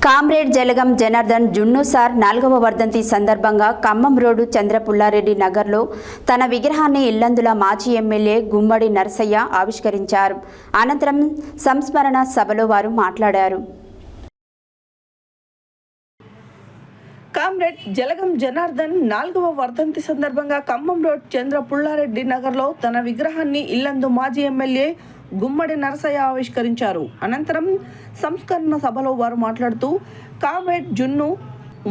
Comrade Jalagam Janardhan జున్ను sir 4వ వర్ధంతి సందర్భంగా ఖమ్మం రోడ్డు చంద్రపుల్లారెడ్డి నగర్లో తన విగ్రహాన్ని ఇల్లందుల మాజీ ఎమ్మెల్యే గుమ్మడి నరసయ్య ఆవిష్కరించారు. అనంతరం సంస్మరణ సభలో వారు మాట్లాడారు. కామ్రేడ్ జలగం జనార్దన్ 4వ వర్ధంతి సందర్భంగా ఖమ్మం రోడ్ చంద్రపుల్లారెడ్డి నగర్లో తన విగ్రహాన్ని ఇల్లందు మాజీ ఎమ్మెల్యే గుమ్మడి నరసయ్య ఆవిష్కరించారు. అనంతరం సంస్కరణ సభలో వారు మాట్లాడుతూ కామ్రేడ్ జున్ను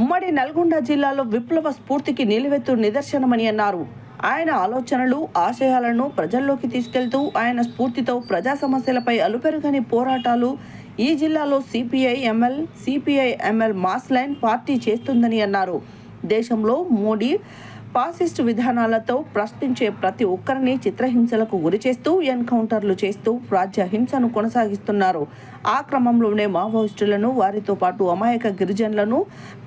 ఉమ్మడి నల్గొండ జిల్లాలో విప్లవ స్ఫూర్తికి నిలువెత్తు నిదర్శనమని అన్నారు. ఆయన ఆలోచనలు ఆశయాలను ప్రజల్లోకి తీసుకెళ్తూ ఆయన స్ఫూర్తితో ప్రజా సమస్యలపై అలుపెరుగని పోరాటాలు ఈ జిల్లాలో సిపిఐ-ఎంఎల్ మాస్ లైన్ పార్టీ చేస్తుందని అన్నారు. దేశంలో మోడీ ఫాసిస్ట్ విధానాలతో ప్రశ్నించే ప్రతి ఒక్కరిని చిత్రహింసలకు గురిచేస్తూ ఎన్కౌంటర్లు చేస్తూ రాజ్య హింసను కొనసాగిస్తున్నారు. ఆ క్రమంలోనే మావోయిస్టులను వారితో పాటు అమాయక గిరిజనులను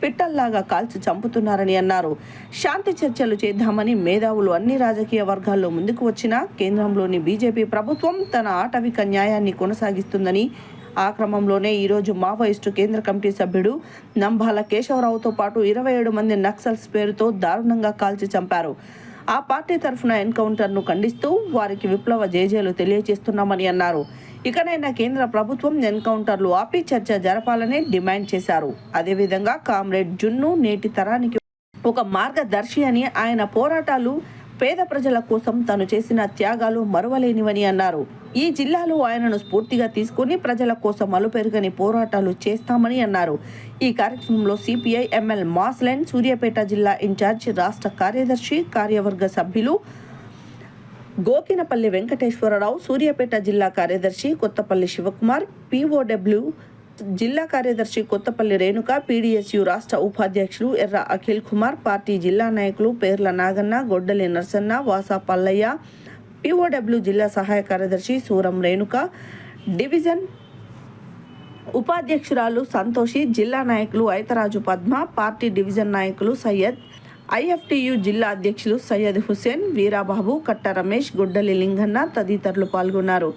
పిట్టల్లాగా కాల్చి చంపుతున్నారని అన్నారు. శాంతి చర్చలు చేద్దామని మేధావులు అన్ని రాజకీయ వర్గాల్లో ముందుకు వచ్చినా కేంద్రంలోని బీజేపీ ప్రభుత్వం తన ఆటవిక న్యాయాన్ని కొనసాగిస్తుందని, ఆ క్రమంలోనే ఈరోజు మావోయిస్టు కేంద్ర కమిటీ సభ్యుడు నంబాల కేశవరావుతో పాటు 27 మంది నక్సల్స్ పేరుతో దారుణంగా కాల్చి చంపారు. ఆ పార్టీ తరఫున ఎన్కౌంటర్ను ఖండిస్తూ వారికి విప్లవ జేజేలు తెలియజేస్తున్నామని అన్నారు. ఇకనైనా కేంద్ర ప్రభుత్వం ఎన్కౌంటర్లు ఆపి చర్చ జరపాలని డిమాండ్ చేశారు. అదేవిధంగా కామ్రేడ్ జున్ను నేటి తరానికి ఒక మార్గదర్శి అని, ఆయన పోరాటాలు పేద ప్రజల కోసం తను చేసిన త్యాగాలు మరువలేనివని అన్నారు. ఈ జిల్లాలో ఆయనను స్ఫూర్తిగా తీసుకుని ప్రజల కోసం అలుపెరుగని పోరాటాలు చేస్తామని అన్నారు. ఈ కార్యక్రమంలో సిపిఐ-ఎంఎల్ మాస్ లైన్ సూర్యాపేట జిల్లా ఇన్ఛార్జ్, రాష్ట్ర కార్యదర్శి, కార్యవర్గ సభ్యులు గోకినపల్లి వెంకటేశ్వరరావు, సూర్యాపేట జిల్లా కార్యదర్శి కొత్తపల్లి శివకుమార్, పిఓడబ్ల్యూ జిల్లా కార్యదర్శి కొత్తపల్లి రేణుక, పీడీఎస్యు రాష్ట్ర ఉపాధ్యక్షులు ఎర్ర అఖిల్ కుమార్, పార్టీ జిల్లా నాయకులు పేర్ల నాగన్న, గొడ్డలి నర్సన్న, వాసా పల్లయ్య, పిఓడబ్ల్యూ జిల్లా సహాయ కార్యదర్శి సూరం రేణుక, డివిజన్ ఉపాధ్యక్షురాలు సంతోషి, జిల్లా నాయకులు ఐతరాజు పద్మ, పార్టీ డివిజన్ నాయకులు సయ్యద్, ఐఎఫ్టియు జిల్లా అధ్యక్షులు సయ్యద్ హుసేన్, వీరాబాబు, కట్ట రమేష్, గొడ్డలి లింగన్న తదితరులు పాల్గొన్నారు.